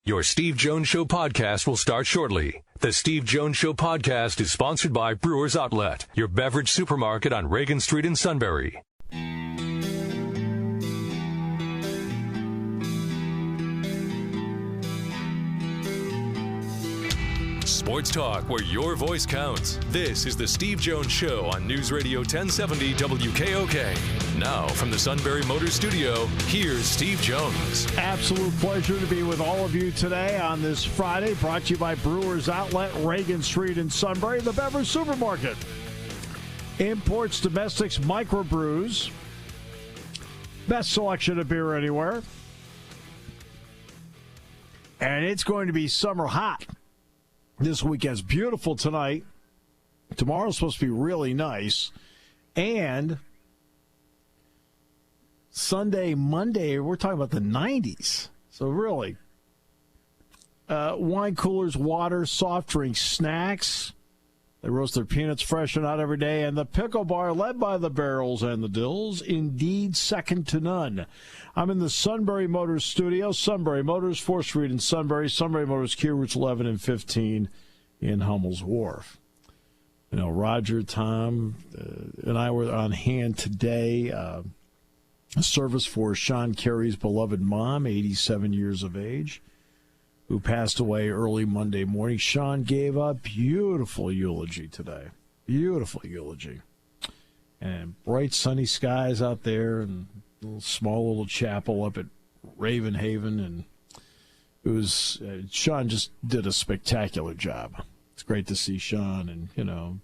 Your Steve Jones Show podcast will start shortly. The Steve Jones Show podcast is sponsored by Brewers Outlet, your beverage supermarket on Reagan Street in Sunbury. Sports talk where your voice counts. This is the Steve Jones Show on News Radio 1070 WKOK. Now from the Sunbury Motors Studio, here's Steve Jones. Absolute pleasure to be with all of you today on this Friday. Brought to you by Brewers Outlet, Reagan Street in Sunbury, the beverage supermarket. Imports, domestics, microbrews. Best selection of beer anywhere. And it's going to be summer hot. This weekend's beautiful tonight. Tomorrow's supposed to be really nice. And Sunday, Monday, we're talking about the 90s. So really, wine coolers, water, soft drinks, snacks. They roast their peanuts fresh and out every day. And the pickle bar, led by the Barrels and the Dills, indeed second to none. I'm in the Sunbury Motors studio. Sunbury Motors, 4th Street in Sunbury. Sunbury Motors, Key Routes 11 and 15 in Hummel's Wharf. You know, Roger, Tom, and I were on hand today. A service for Sean Carey's beloved mom, 87 years of age, who passed away early Monday morning. Sean gave a beautiful eulogy today. Beautiful eulogy. And bright sunny skies out there and small little chapel up at Ravenhaven, and it was Sean just did a spectacular job. It's great to see Sean, and you know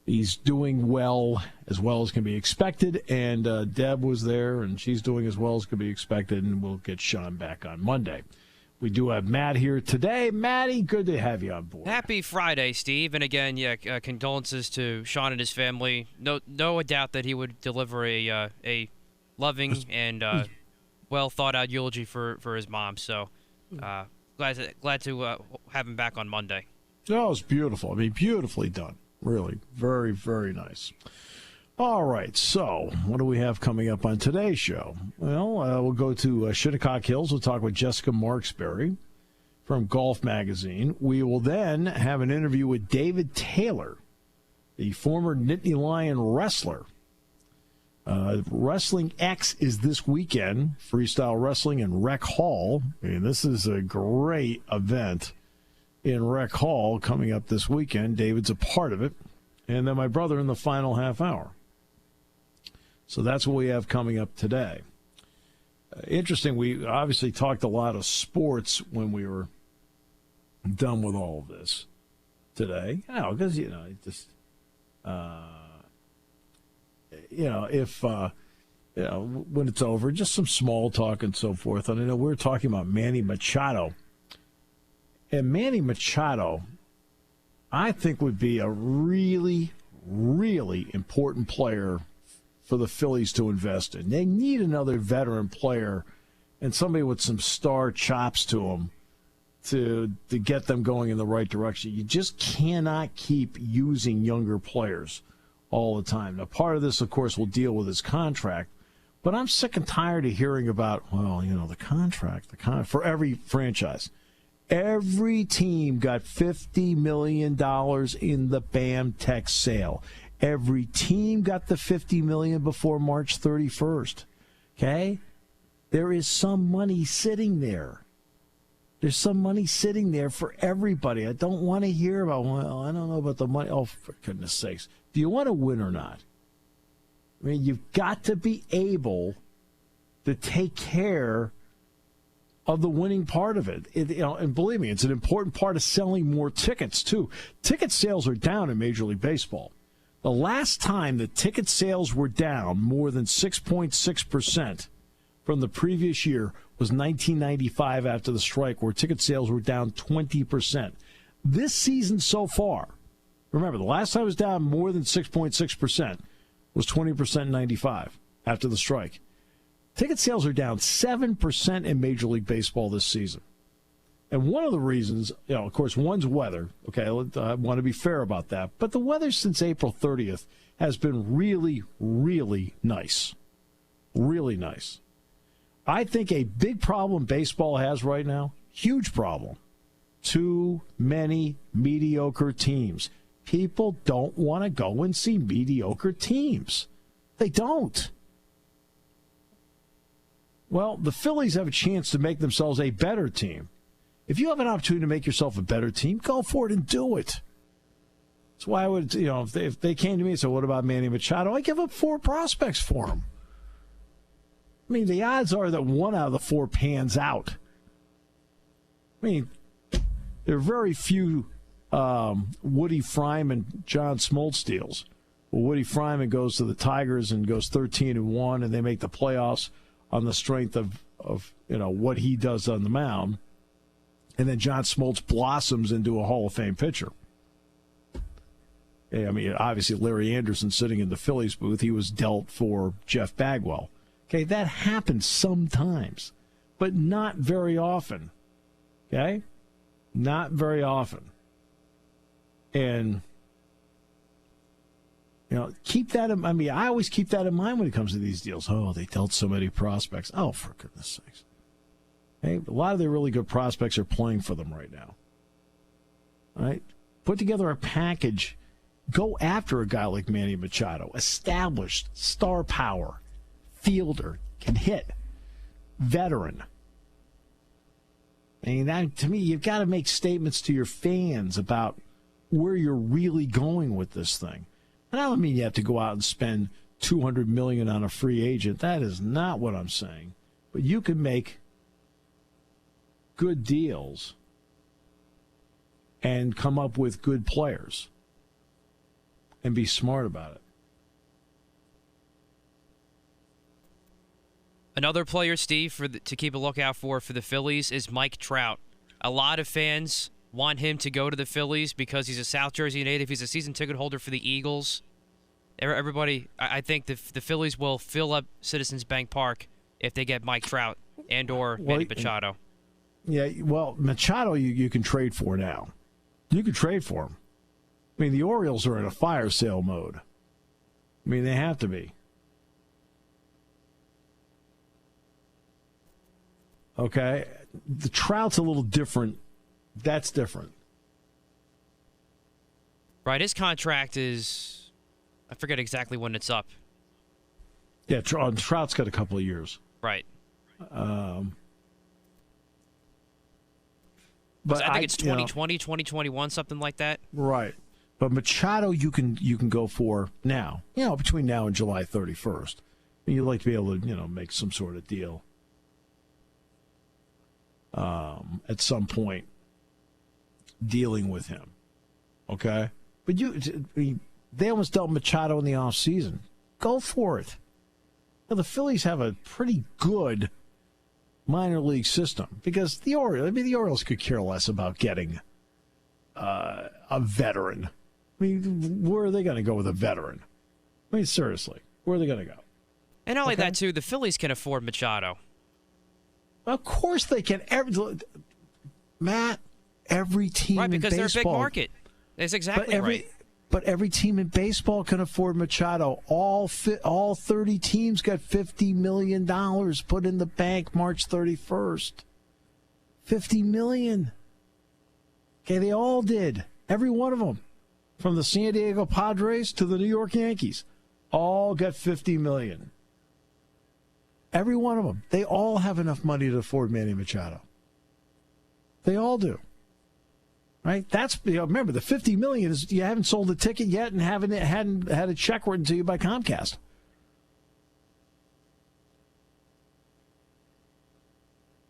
he's doing well as can be expected. And Deb was there, and she's doing as well as can be expected. And we'll get Sean back on Monday. We do have Matt here today. Matty, good to have you on board. Happy Friday, Steve. And again, condolences to Sean and his family. No doubt that he would deliver a loving and well thought out eulogy for his mom. So glad to have him back on Monday. Oh, it was beautiful. I mean, beautifully done. Really, very, very nice. All right, so what do we have coming up on today's show? Well, we'll go to Shinnecock Hills. We'll talk with Jessica Marksberry from Golf Magazine. We will then have an interview with David Taylor, the former Nittany Lion wrestler. Wrestling X is this weekend, freestyle wrestling in Rec Hall. And this is a great event in Rec Hall coming up this weekend. David's a part of it. And then my brother in the final half hour. So that's what we have coming up today. Interesting, we obviously talked a lot of sports when we were done with all of this today. Because, just, if, when it's over, just some small talk and so forth. And I know we were talking about Manny Machado. And Manny Machado, I think, would be a really, really important player for the Phillies to invest in. They need another veteran player and somebody with some star chops to them to get them going in the right direction. You just cannot keep using younger players all the time. Now, part of this, of course, will deal with his contract, but I'm sick and tired of hearing about, the contract for every franchise. Every team got $50 million in the BAMTech sale. Every team got the $50 million before March 31st. Okay? There is some money sitting there. There's some money sitting there for everybody. I don't want to hear about, I don't know about the money. Oh, for goodness sakes. Do you want to win or not? I mean, you've got to be able to take care of the winning part of it. And believe me, it's an important part of selling more tickets, too. Ticket sales are down in Major League Baseball. The last time the ticket sales were down more than 6.6% from the previous year was 1995 after the strike, where ticket sales were down 20%. This season so far, remember, the last time it was down more than 6.6% was 20% in 95 after the strike. Ticket sales are down 7% in Major League Baseball this season. And one of the reasons, of course, one's weather. Okay, I want to be fair about that. But the weather since April 30th has been really, really nice. Really nice. I think a big problem baseball has right now, Huge problem. Too many mediocre teams. People don't want to go and see mediocre teams. They don't. Well, the Phillies have a chance to make themselves a better team. If you have an opportunity to make yourself a better team, go for it and do it. That's why I would, if they came to me and said, what about Manny Machado? I give up 4 prospects for him. I mean, the odds are that 1 out of the 4 pans out. I mean, there are very few Woody Fryman, John Smoltz deals. Well, Woody Fryman goes to the Tigers and goes 13-1, and they make the playoffs on the strength of what he does on the mound. And then John Smoltz blossoms into a Hall of Fame pitcher. I mean, obviously, Larry Anderson sitting in the Phillies booth, he was dealt for Jeff Bagwell. Okay, that happens sometimes, but not very often. Okay? Not very often. And, keep that in, I always keep that in mind when it comes to these deals. Oh, they dealt so many prospects. Oh, for goodness sakes. Okay? A lot of their really good prospects are playing for them right now. All right? Put together a package. Go after a guy like Manny Machado, established, star power, fielder, can hit, veteran. I mean, to me, you've got to make statements to your fans about where you're really going with this thing. And I don't mean you have to go out and spend $200 million on a free agent. That is not what I'm saying. But you can make good deals and come up with good players and be smart about it. Another player, Steve, to keep a lookout for the Phillies is Mike Trout. A lot of fans want him to go to the Phillies because he's a South Jersey native. He's a season ticket holder for the Eagles. Everybody, I think the Phillies will fill up Citizens Bank Park if they get Mike Trout and or Manny Machado. Yeah, well, Machado you can trade for now. You can trade for him. I mean, the Orioles are in a fire sale mode. I mean, they have to be. Okay? The Trout's a little different. That's different. Right, his contract is, I forget exactly when it's up. Yeah, Trout's got a couple of years. Right. But I think it's 2020, 2021, something like that. Right. But Machado, you can go for now. Between now and July 31st. You'd like to be able to, make some sort of deal at some point dealing with him. Okay? But they almost dealt Machado in the offseason. Go for it. Now, the Phillies have a pretty good minor league system because the Orioles could care less about getting a veteran. I mean, where are they going to go with a veteran? I mean, seriously, where are they going to go? And not only that, too, the Phillies can afford Machado. Of course they can. Matt, every team right, because in baseball, they're a big market. That's exactly right. But every team in baseball can afford Machado. All 30 teams got $50 million put in the bank March 31st. $50 million. Okay, they all did. Every one of them. From the San Diego Padres to the New York Yankees. All got $50 million. Every one of them. They all have enough money to afford Manny Machado. They all do. Right? That's remember the $50 million is you haven't sold a ticket yet and hadn't had a check written to you by Comcast.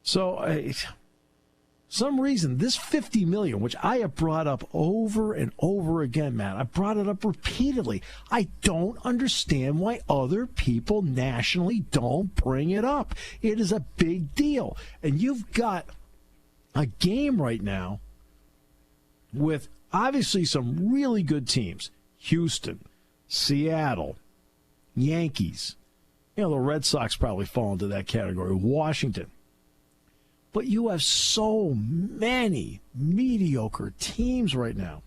So some reason this $50 million, which I have brought up over and over again, Matt, I brought it up repeatedly. I don't understand why other people nationally don't bring it up. It is a big deal. And you've got a game right now with obviously some really good teams. Houston, Seattle, Yankees. The Red Sox probably fall into that category. Washington. But you have so many mediocre teams right now.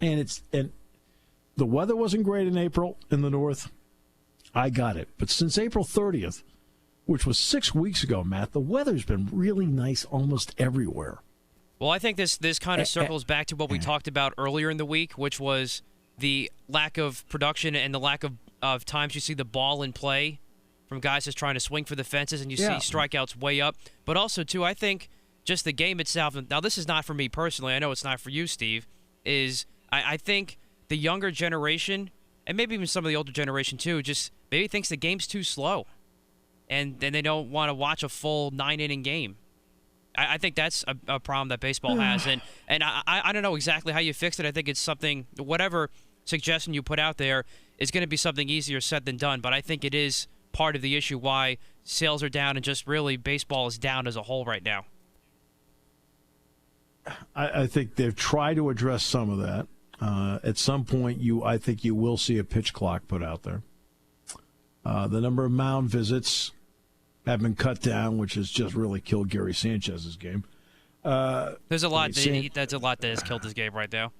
And the weather wasn't great in April in the north. I got it. But since April 30th, which was 6 weeks ago, Matt, the weather's been really nice almost everywhere. Well, I think this kind of circles back to what we talked about earlier in the week, which was the lack of production and the lack of times you see the ball in play from guys just trying to swing for the fences, and you see strikeouts way up. But also, too, I think just the game itself, now this is not for me personally, I know it's not for you, Steve, is I think the younger generation, and maybe even some of the older generation too, just maybe thinks the game's too slow, and then they don't want to watch a full 9-inning game. I think that's a problem that baseball has, and I don't know exactly how you fix it. I think it's something, whatever suggestion you put out there is going to be something easier said than done, but I think it is part of the issue why sales are down and just really baseball is down as a whole right now. I think they've tried to address some of that. At some point, I think you will see a pitch clock put out there. The number of mound visits have been cut down, which has just really killed Gary Sanchez's game. There's a lot. That's a lot that has killed his game right now.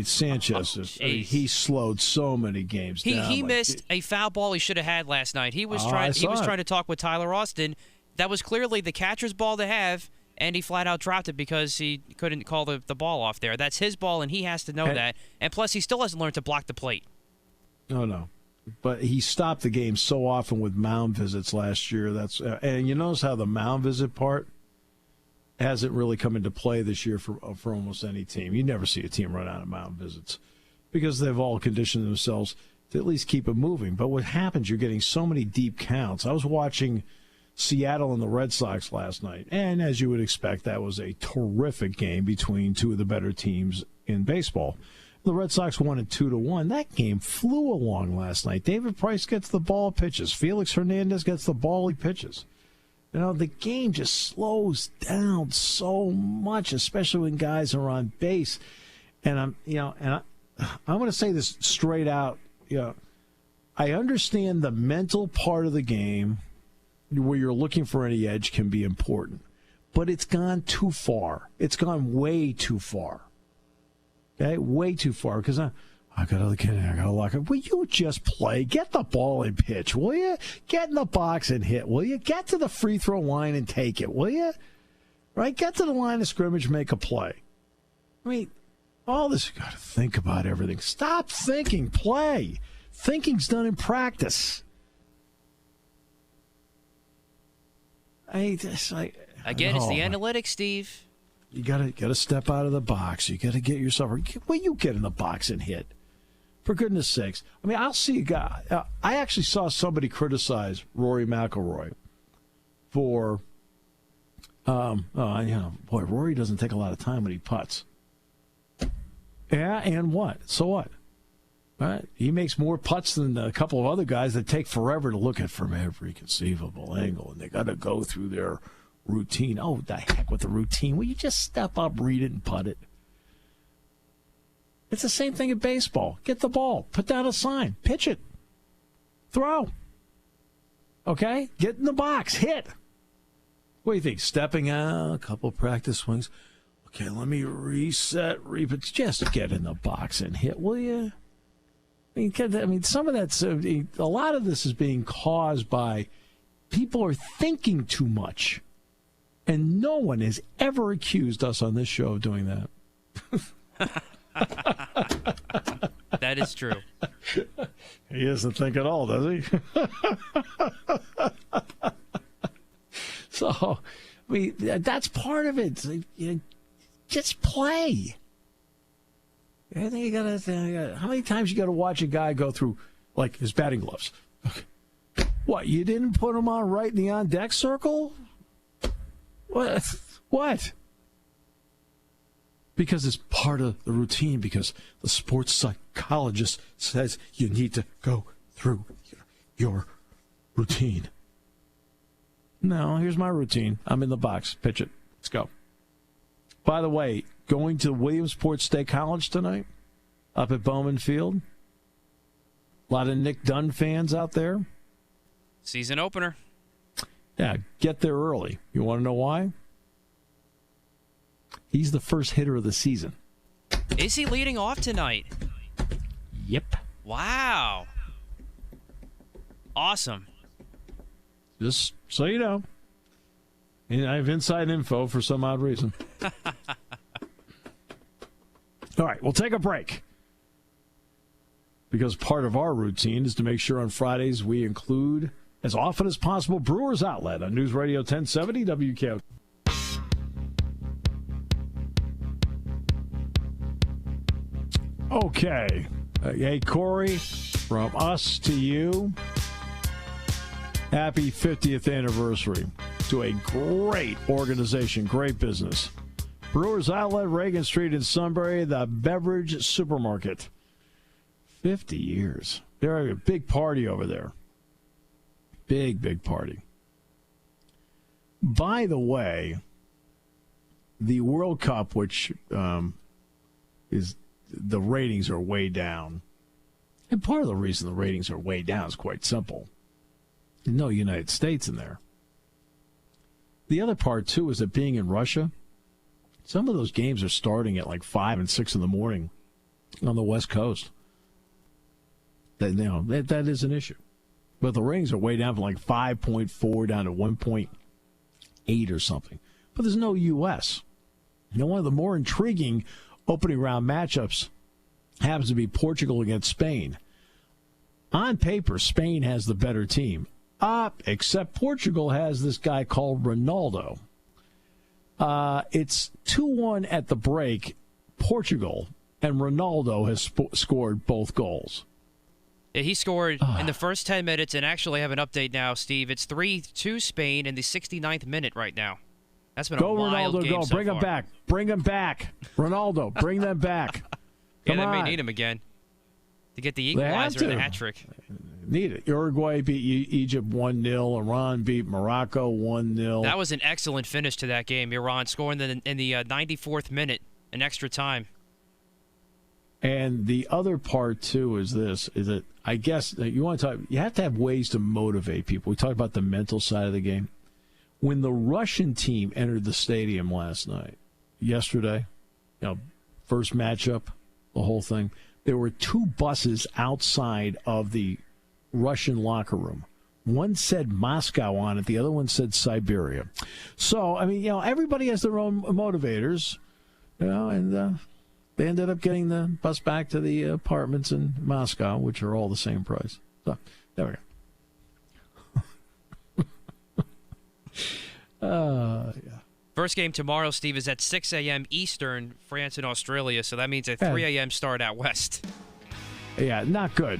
Sanchez, he slowed so many games down. He missed a foul ball he should have had last night. He was trying to talk with Tyler Austin. That was clearly the catcher's ball to have, and he flat out dropped it because he couldn't call the ball off there. That's his ball, and he has to know that. And plus, he still hasn't learned to block the plate. No. But he stopped the game so often with mound visits last year. And you notice how the mound visit part hasn't really come into play this year for almost any team. You never see a team run out of mound visits because they've all conditioned themselves to at least keep it moving. But what happens, you're getting so many deep counts. I was watching Seattle and the Red Sox last night, and as you would expect, that was a terrific game between two of the better teams in baseball. The Red Sox won it 2-1. That game flew along last night. David Price gets the ball, pitches. Felix Hernandez gets the ball, he pitches. The game just slows down so much, especially when guys are on base. And I'm going to say this straight out. I understand the mental part of the game where you're looking for any edge can be important, but it's gone too far. It's gone way too far. Okay, way too far, because I got to lock up. Will you just play? Get the ball and pitch, will you? Get in the box and hit, will you? Get to the free throw line and take it, will you? Right? Get to the line of scrimmage, make a play. I mean, all this, you got to think about everything. Stop thinking, play. Thinking's done in practice. Again, it's the analytics, Steve. You gotta step out of the box. You gotta get yourself. Will you get in the box and hit? For goodness sakes! I mean, I'll see a guy. I actually saw somebody criticize Rory McIlroy for, Rory doesn't take a lot of time when he putts. Yeah, and what? So what? Right? He makes more putts than a couple of other guys that take forever to look at from every conceivable angle, and they got to go through their routine. Oh, the heck with the routine. Will you just step up, read it, and putt it? It's the same thing in baseball. Get the ball. Put down a sign. Pitch it. Throw. Okay? Get in the box. Hit. What do you think? Stepping out, a couple practice swings. Okay, let me reset. Just get in the box and hit, will you? I mean, some of that's a lot of this is being caused by people are thinking too much. And no one has ever accused us on this show of doing that. That is true. He doesn't think at all, does he? So, I mean, that's part of it. Just play. I think you gotta. How many times you gotta watch a guy go through, like, his batting gloves? What, you didn't put him on right in the on-deck circle? What? Because it's part of the routine, because the sports psychologist says you need to go through your routine. No, here's my routine. I'm in the box. Pitch it. Let's go. By the way, going to Williamsport State College tonight up at Bowman Field. A lot of Nick Dunn fans out there. Season opener. Yeah, get there early. You want to know why? He's the first hitter of the season. Is he leading off tonight? Yep. Wow. Awesome. Just so you know. And I have inside info for some odd reason. All right, we'll take a break. Because part of our routine is to make sure on Fridays we include, as often as possible, Brewers Outlet on News Radio 1070 WKO. Okay. Hey, Corey, from us to you, happy 50th anniversary to a great organization, great business. Brewers Outlet, Reagan Street in Sunbury, the beverage supermarket. 50 years. They're having a big party over there. Big party. By the way, the World Cup, which is the ratings are way down. And part of the reason the ratings are way down is quite simple. There's no United States in there. The other part, too, is that being in Russia, some of those games are starting at like 5 and 6 in the morning on the West Coast. That is an issue. But the ratings are way down from like 5.4 down to 1.8 or something. But there's no U.S. One of the more intriguing opening round matchups happens to be Portugal against Spain. On paper, Spain has the better team. Except Portugal has this guy called Ronaldo. It's 2-1 at the break, Portugal, and Ronaldo has scored both goals. Yeah, he scored in the first 10 minutes, and actually I have an update now, Steve. It's 3-2 Spain in the 69th minute right now. That's been a wild Ronaldo, game go. so Bring far. him back. Bring him back. Ronaldo, bring them back. Yeah, Come they on. may need him again to get the They have equalizer and the to. hat trick. Need it. Uruguay beat Egypt 1-0. Iran beat Morocco 1-0. That was an excellent finish to that game. Iran scoring in the 94th minute, an extra time. And the other part, too, is that I guess that you have to have ways to motivate people. We talked about the mental side of the game. When the Russian team entered the stadium yesterday, first matchup, the whole thing, there were 2 buses outside of the Russian locker room. One said Moscow on it. The other one said Siberia. So, everybody has their own motivators, and they ended up getting the bus back to the apartments in Moscow, which are all the same price. So, there we go. Yeah. First game tomorrow, Steve, is at 6 a.m. Eastern, France and Australia, so that means a 3 a.m. start out west. Yeah, not good.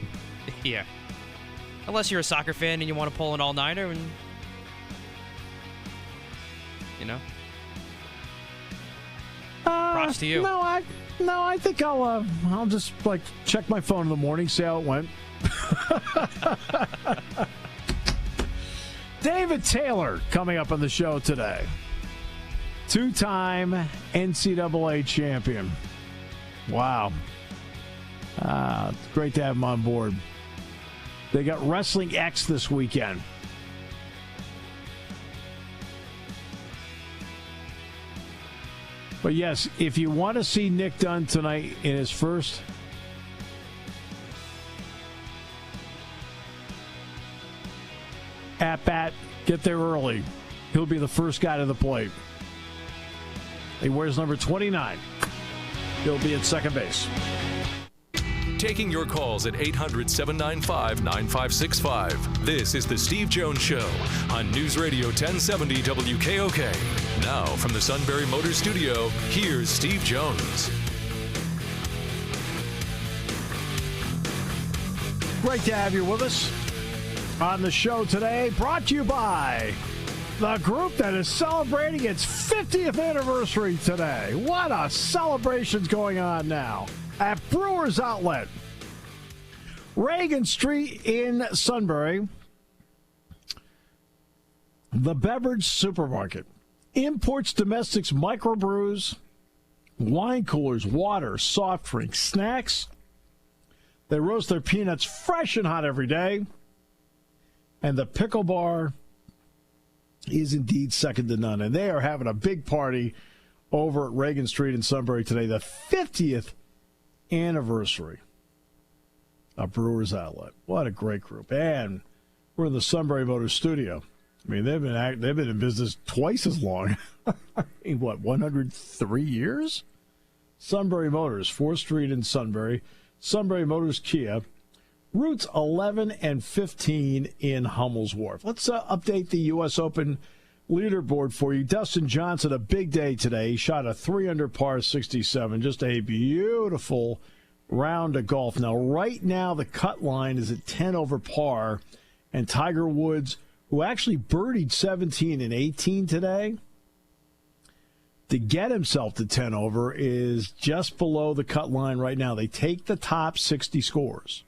Yeah. Unless you're a soccer fan and you want to pull an all-nighter and, props to you. No, I think I'll just check my phone in the morning, see how it went. David Taylor coming up on the show today. 2-time NCAA champion. Wow. It's great to have him on board. They got Wrestling X this weekend. But yes, if you want to see Nick Dunn tonight in his first at-bat, get there early. He'll be the first guy to the plate. He wears number 29. He'll be at second base. Taking your calls at 800-795-9565. This is the Steve Jones Show on News Radio 1070 WKOK. Now, from the Sunbury Motor Studio, here's Steve Jones. Great to have you with us on the show today. Brought to you by the group that is celebrating its 50th anniversary today. What a celebration's going on now at Brewers Outlet, Reagan Street in Sunbury. The beverage supermarket imports, domestics, microbrews, wine coolers, water, soft drinks, snacks. They roast their peanuts fresh and hot every day. And the pickle bar is indeed second to none. And they are having a big party over at Reagan Street in Sunbury today, the 50th anniversary of Brewers Outlet. What a great group. And we're in the Sunbury Motor Studio. I mean, they've been in business twice as long. In what, 103 years? Sunbury Motors, 4th Street in Sunbury. Sunbury Motors Kia. Routes 11 and 15 in Hummel's Wharf. Let's update the U.S. Open leaderboard for you. Dustin Johnson, a big day today. He shot a 3-under par 67. Just a beautiful round of golf. Now, right now, the cut line is at 10 over par. And Tiger Woods, who actually birdied 17 and 18 today, to get himself to 10 over is just below the cut line right now. They take the top 60 scores.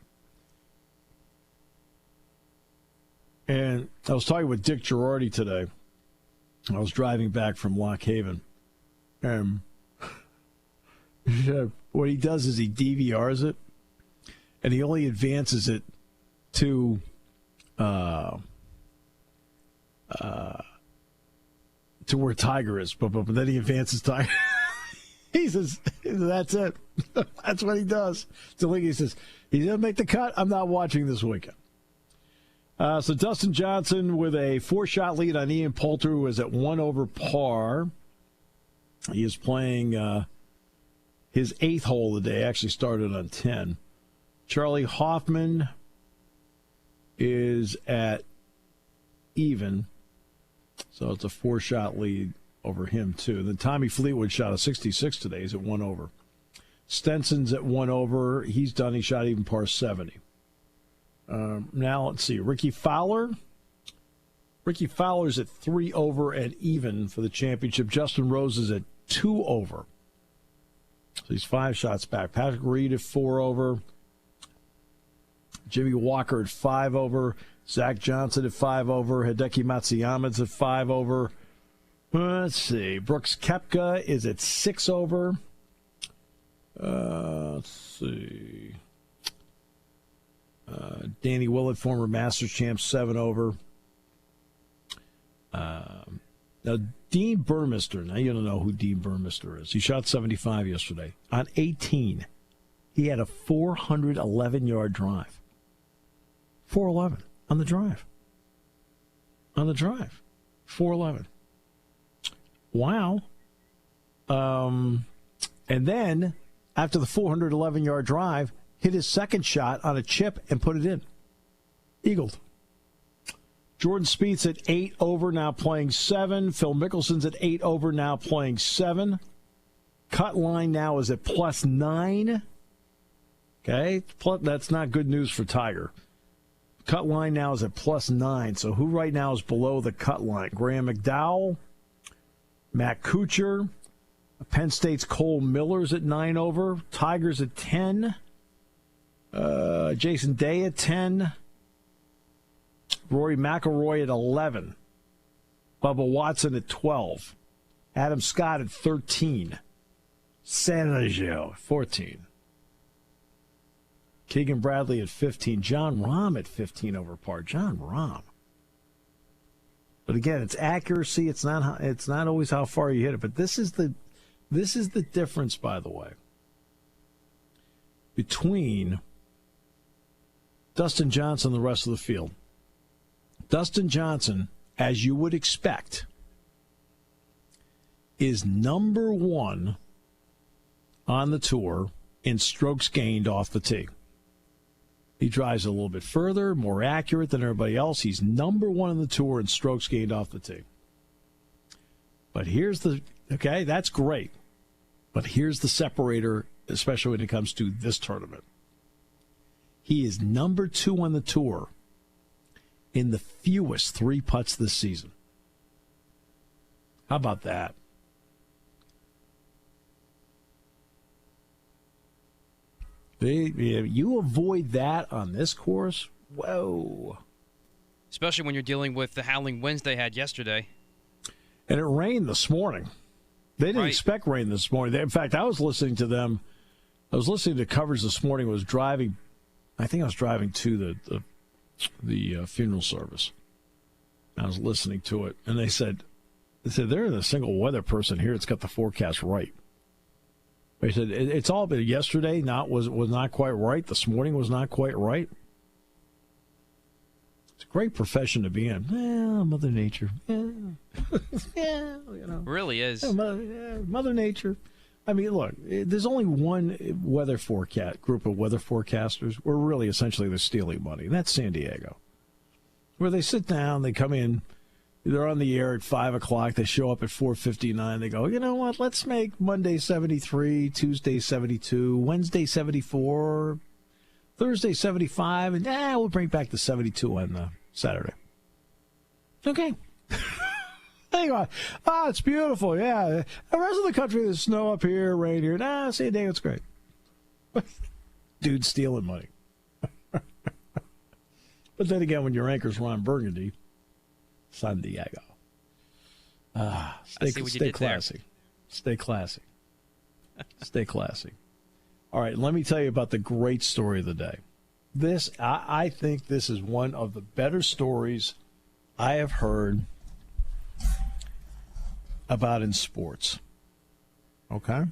And I was talking with Dick Girardi today. I was driving back from Lock Haven. And what he does is he DVRs it, and he only advances it to where Tiger is. But then he advances Tiger. He says, that's it. That's what he does. So he says, he didn't make the cut. I'm not watching this weekend. So Dustin Johnson with a 4-shot lead on Ian Poulter, who is at 1 over par. He is playing his 8th hole of the day. Actually started on 10. Charlie Hoffman is at even. So it's a 4-shot lead over him, too. Then Tommy Fleetwood shot a 66 today. He's at 1 over. Stenson's at 1 over. He's done. He shot even par 70. Now, let's see. Ricky Fowler. Ricky Fowler's at 3 over and even for the championship. Justin Rose is at 2 over. So he's 5 shots back. Patrick Reed at 4 over. Jimmy Walker at 5 over. Zach Johnson at 5 over. Hideki Matsuyama's at 5 over. Let's see. Brooks Koepka is at 6 over. Let's see. Danny Willett, former Masters champ, 7 over. Now, Dean Burmester. Now, you don't know who Dean Burmester is. He shot 75 yesterday. On 18, he had a 411-yard drive. 411 on the drive. On the drive. 411. Wow. And then, after the 411-yard drive, hit his second shot on a chip and put it in. Eagled. Jordan Spieth's at 8 over, now playing 7. Phil Mickelson's at 8 over, now playing 7. Cut line now is at +9. Okay, that's not good news for Tiger. Cut line now is at +9. So who right now is below the cut line? Graham McDowell, Matt Kuchar, Penn State's Cole Miller's at 9 over. Tiger's at 10. Jason Day at 10. Rory McIlroy at 11. Bubba Watson at 12. Adam Scott at 13. Sergio at 14. Keegan Bradley at 15. John Rahm at 15 over par. John Rahm. But again, it's accuracy. It's not always how far you hit it. But this is the difference, by the way, between Dustin Johnson and the rest of the field. Dustin Johnson, as you would expect, is number 1 on the tour in strokes gained off the tee. He drives a little bit further, more accurate than everybody else. He's number 1 on the tour in strokes gained off the tee. But here's that's great. But here's the separator, especially when it comes to this tournament. He is number 2 on the tour in the fewest 3 putts this season. How about that? You avoid that on this course? Whoa. Especially when you're dealing with the howling winds they had yesterday. And it rained this morning. They didn't expect rain this morning. In fact, I was listening to them. I was listening to coverage this morning. I was driving to the funeral service. I was listening to it, and they said they're the single weather person here. It's got the forecast right. They said it's all been yesterday. Was not quite right. This morning was not quite right. It's Great profession to be in. Yeah, Mother Nature. Yeah. Yeah, you know. Really is. Yeah, Mother Nature. I mean, look, there's only one group of weather forecasters where really essentially they're stealing money, and that's San Diego. Where they sit down, they come in, they're on the air at 5 o'clock, they show up at 4:59, they go, you know what, let's make Monday 73, Tuesday 72, Wednesday 74, Thursday 75, and we'll bring back the 72 on Saturday. Okay. There you go. It's beautiful, yeah. The rest of the country, there's snow up here, rain here. San Diego, it's great. Dude stealing money. But then again, when your anchor's Ron Burgundy, San Diego. Stay classy. There. Stay classy. Stay classy. All right, let me tell you about the great story of the day. I think this is one of the better stories I have heard about in sports. Okay?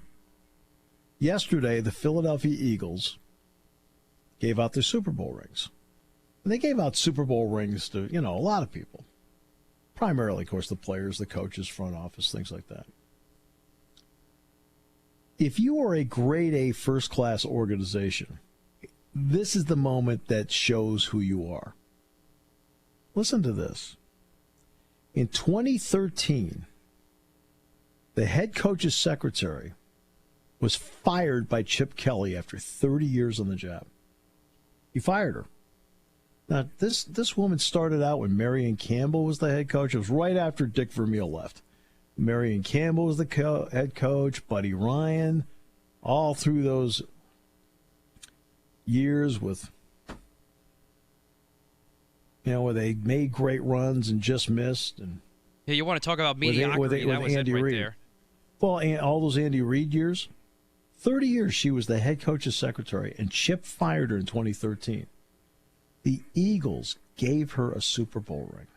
Yesterday, the Philadelphia Eagles gave out their Super Bowl rings. And they gave out Super Bowl rings to, a lot of people. Primarily, of course, the players, the coaches, front office, things like that. If you are a grade A first-class organization, this is the moment that shows who you are. Listen to this. In 2013, the head coach's secretary was fired by Chip Kelly after 30 years on the job. He fired her. Now, this woman started out when Marion Campbell was the head coach. It was right after Dick Vermeil left. Marion Campbell was the head coach, Buddy Ryan, all through those years with, where they made great runs and just missed. And yeah, you want to talk about mediocrity? That was Andy Reid. There. Well, all those Andy Reid years, 30 years she was the head coach's secretary, and Chip fired her in 2013. The Eagles gave her a Super Bowl ring.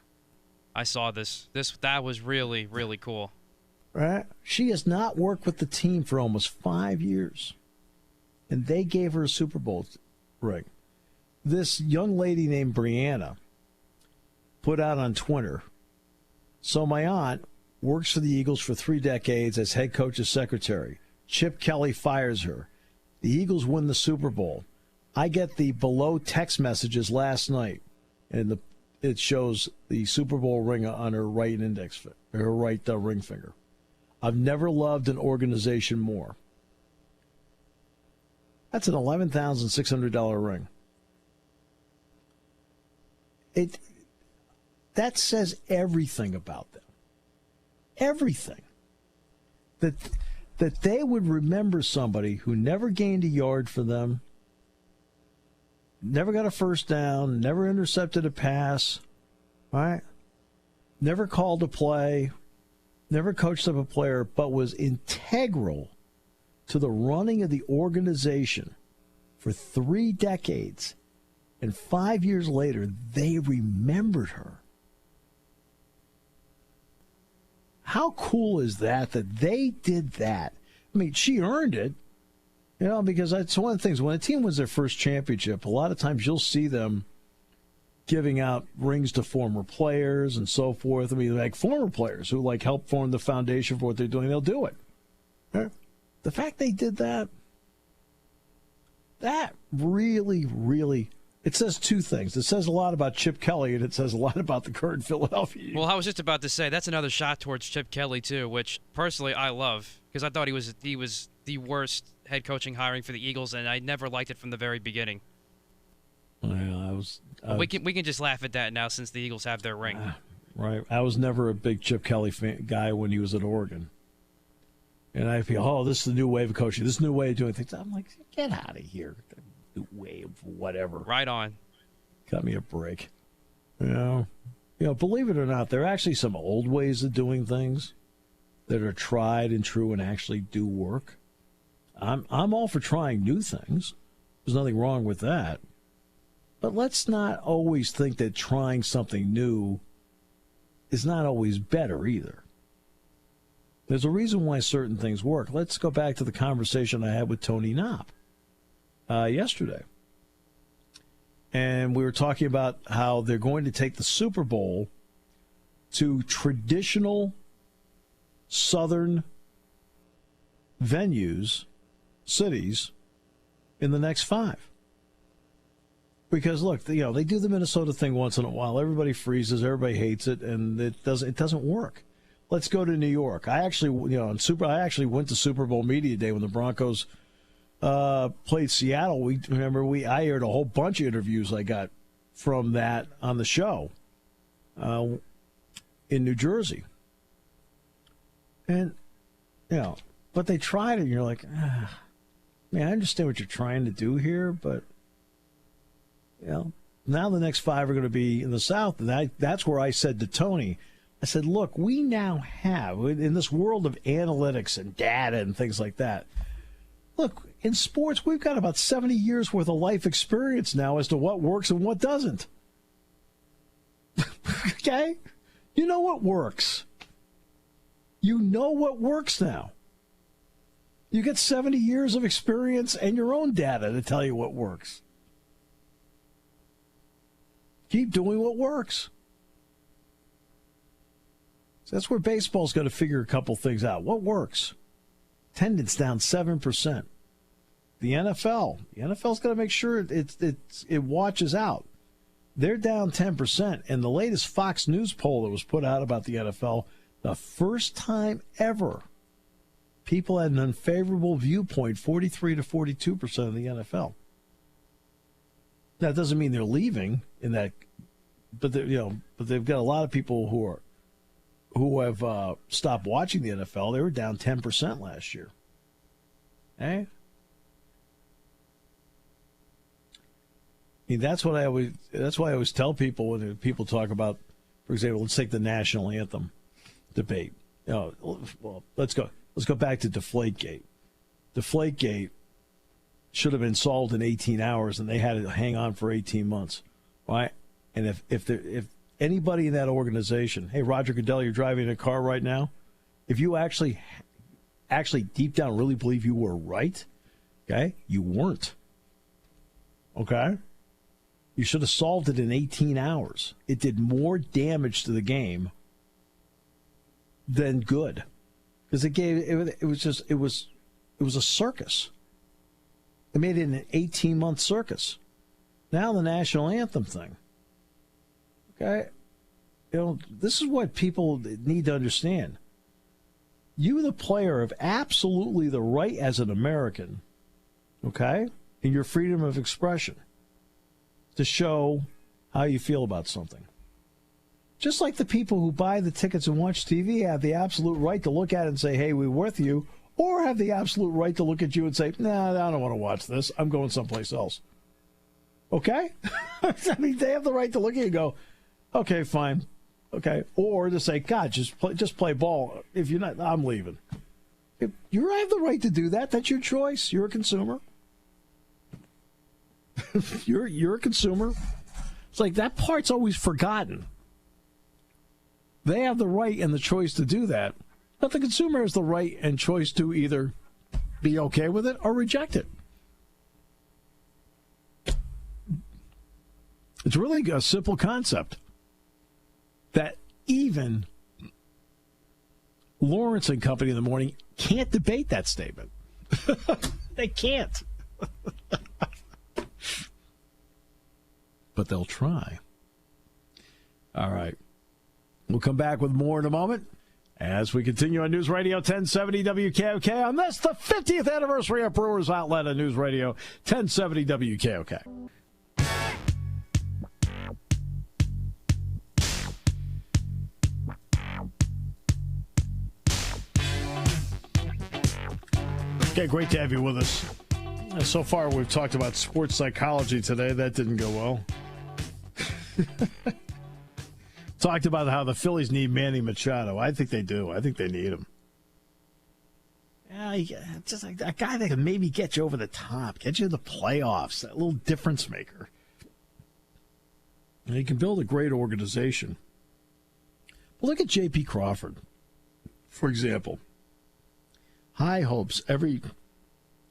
I saw this. That was really, really cool. Right? She has not worked with the team for almost 5 years, and they gave her a Super Bowl ring. This young lady named Brianna put out on Twitter, so my aunt works for the Eagles for 3 decades as head coach's secretary. Chip Kelly fires her. The Eagles win the Super Bowl. I get the below text messages last night, and it shows the Super Bowl ring on her right her right ring finger. I've never loved an organization more. That's an $11,600 ring. That says everything about them. Everything. That they would remember somebody who never gained a yard for them, never got a first down, never intercepted a pass, right? Never called a play, never coached up a player, but was integral to the running of the organization for 3 decades. And 5 years later, they remembered her. How cool is that they did that? I mean, she earned it. Because that's one of the things. When a team wins their first championship, a lot of times you'll see them giving out rings to former players and so forth. I mean, like former players who help form the foundation for what they're doing, they'll do it. The fact they did that really, really, it says 2 things. It says a lot about Chip Kelly, and it says a lot about the current Philadelphia Eagles. Well, I was just about to say, that's another shot towards Chip Kelly, too, which personally I love, because I thought he was the worst head coaching hiring for the Eagles, and I never liked it from the very beginning. Yeah, we can just laugh at that now since the Eagles have their ring. Right. I was never a big Chip Kelly guy when he was at Oregon. And I feel, this is the new way of coaching. This is the new way of doing things. I'm like, get out of here. New way of whatever. Right on. Cut me a break. Believe it or not, there are actually some old ways of doing things that are tried and true and actually do work. I'm all for trying new things. There's nothing wrong with that. But let's not always think that trying something new is not always better either. There's a reason why certain things work. Let's go back to the conversation I had with Tony Knopp yesterday. and we were talking about how they're going to take the Super Bowl to traditional Southern venues, cities, in the next 5. Because look, they do the Minnesota thing once in a while. Everybody freezes, everybody hates it, and it doesn't work. Let's go to New York. I actually went to Super Bowl Media Day when the Broncos played Seattle. I aired a whole bunch of interviews I got from that on the show in New Jersey. And but they tried it, and you're like, man, I understand what you're trying to do here, but now the next 5 are going to be in the South, and that's where I said to Tony, I said, look, we now have, in this world of analytics and data and things like that, look, in sports, we've got about 70 years worth of life experience now as to what works and what doesn't. Okay? You know what works. You know what works now. You get 70 years of experience and your own data to tell you what works. Keep doing what works. So that's where baseball's got to figure a couple things out. What works? Attendance down 7%. The NFL's got to make sure it watches out. They're down 10%. And the latest Fox News poll that was put out about the NFL, the first time ever, people had an unfavorable viewpoint, 43 to 42% of the NFL. That doesn't mean they're leaving in that, but they've got a lot of people who have stopped watching the NFL. They were down 10% last year. Eh? I mean, that's why I always tell people when people talk about, for example, let's take the national anthem debate. Well, let's go back to Deflategate. Deflategate should have been solved in 18 hours, and they had to hang on for 18 months, right? And if anybody in that organization, hey, Roger Goodell, you're driving a car right now, if you actually deep down really believe you were right, okay, you weren't, okay? You should have solved it in 18 hours. It did more damage to the game than good, because it was a circus. They made it an 18-month circus. Now the national anthem thing. Okay? This is what people need to understand. You, the player, have absolutely the right as an American, okay, in your freedom of expression, to show how you feel about something. Just like the people who buy the tickets and watch TV have the absolute right to look at it and say, hey, we're with you, or have the absolute right to look at you and say, nah, I don't want to watch this. I'm going someplace else. Okay? I mean, they have the right to look at you and go, okay, fine. Okay. Or to say, God, just play ball. If you're not, I'm leaving. You have the right to do that. That's your choice. You're a consumer. You're a consumer. It's like that part's always forgotten. They have the right and the choice to do that. But the consumer has the right and choice to either be okay with it or reject it. It's really a simple concept that even Lawrence and Company in the morning can't debate that statement. They can't. But they'll try. All right. We'll come back with more in a moment as we continue on News Radio 1070 WKOK on this, the 50th anniversary of Brewers Outlet on News Radio 1070 WKOK. Okay, great to have you with us. So far, we've talked about sports psychology today. That didn't go well. Talked about how the Phillies need Manny Machado. I think they do. I think they need him. Yeah, just like a guy that can maybe get you over the top, get you to the playoffs, that little difference maker. And he can build a great organization. But look at J.P. Crawford, for example. High hopes every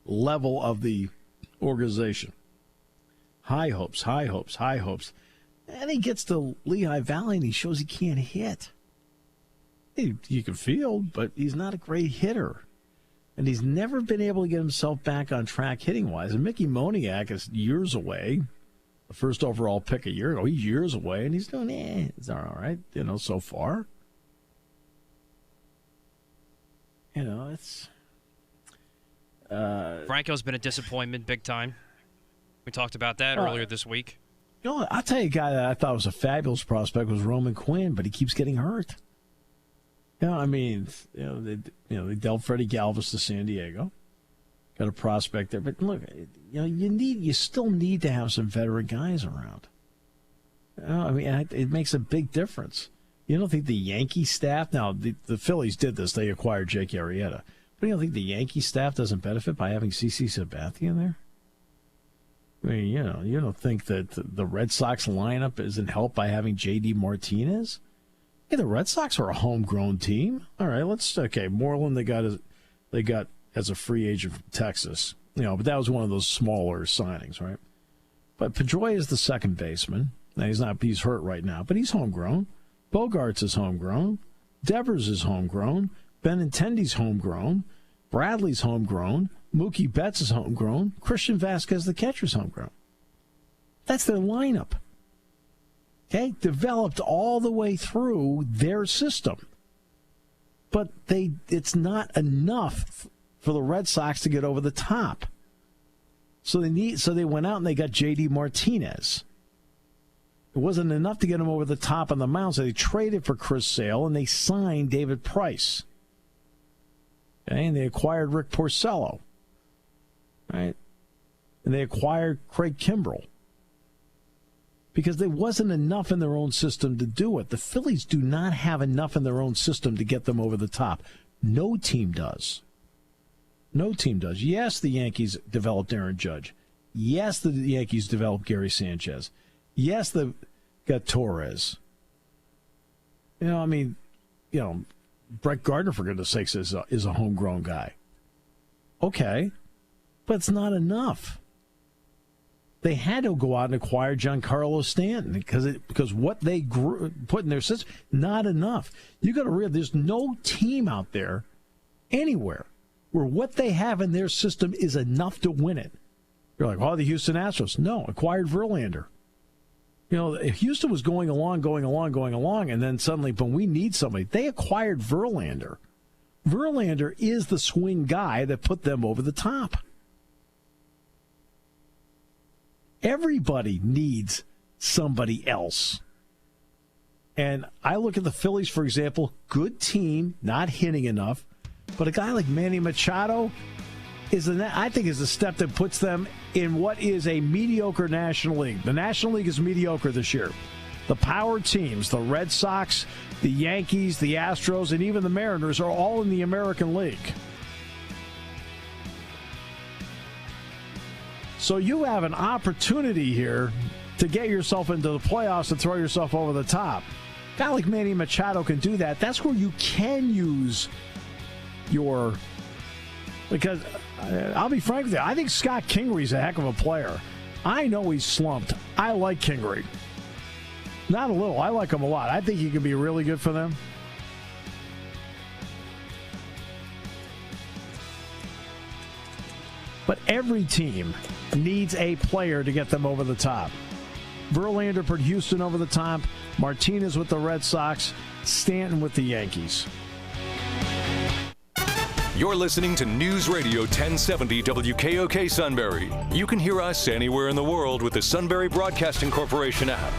level of the organization. High hopes, high hopes, high hopes. And he gets to Lehigh Valley and he shows he can't hit. You can field, but he's not a great hitter. And he's never been able to get himself back on track hitting-wise. And Mickey Moniak is years away. The first overall pick a year ago. He's years away, and he's doing, it's all right, so far. It's... Franco's been a disappointment big time. We talked about that earlier this week. I'll tell you a guy that I thought was a fabulous prospect was Roman Quinn, but he keeps getting hurt. They dealt Freddie Galvis to San Diego. Got a prospect there. But look, you still need to have some veteran guys around. It makes a big difference. You don't think the Yankee staff, now the Phillies did this, they acquired Jake Arrieta. But you don't think the Yankee staff doesn't benefit by having CeCe Sabathia in there? You don't think that the Red Sox lineup isn't helped by having J.D. Martinez? Hey, the Red Sox are a homegrown team. All right, Moreland they got as a free agent from Texas. But that was one of those smaller signings, right? But Pedroia is the second baseman. Now he's hurt right now, but he's homegrown. Bogarts is homegrown. Devers is homegrown. Benintendi's homegrown. Bradley's homegrown. Mookie Betts is homegrown. Christian Vasquez, the catcher's homegrown. That's their lineup. Okay, developed all the way through their system. But it's not enough for the Red Sox to get over the top. So they went out and they got J.D. Martinez. It wasn't enough to get him over the top on the mound, so they traded for Chris Sale and they signed David Price. Okay, and they acquired Rick Porcello. Right? And they acquired Craig Kimbrell. Because there wasn't enough in their own system to do it. The Phillies do not have enough in their own system to get them over the top. No team does. No team does. Yes, the Yankees developed Aaron Judge. Yes, the Yankees developed Gary Sanchez. Yes, they got Torres. Brett Gardner, for goodness sakes, is a homegrown guy. Okay, but it's not enough. They had to go out and acquire Giancarlo Stanton because what they put in their system, not enough. You got to realize there's no team out there anywhere where what they have in their system is enough to win it. You're like, the Houston Astros. No, acquired Verlander. Houston was going along, and then suddenly, but we need somebody. They acquired Verlander. Verlander is the swing guy that put them over the top. Everybody needs somebody else. And I look at the Phillies, for example, good team, not hitting enough, but a guy like Manny Machado I think is a step that puts them in what is a mediocre National League. The National League is mediocre this year. The power teams, the Red Sox, the Yankees, the Astros, and even the Mariners are all in the American League. So you have an opportunity here to get yourself into the playoffs and throw yourself over the top. A guy like Manny Machado can do that. That's where you can use because I'll be frank with you, I think Scott Kingery's a heck of a player. I know he's slumped. I like Kingery. Not a little. I like him a lot. I think he could be really good for them. But every team needs a player to get them over the top. Verlander put Houston over the top. Martinez with the Red Sox. Stanton with the Yankees. You're listening to News Radio 1070 WKOK Sunbury. You can hear us anywhere in the world with the Sunbury Broadcasting Corporation app.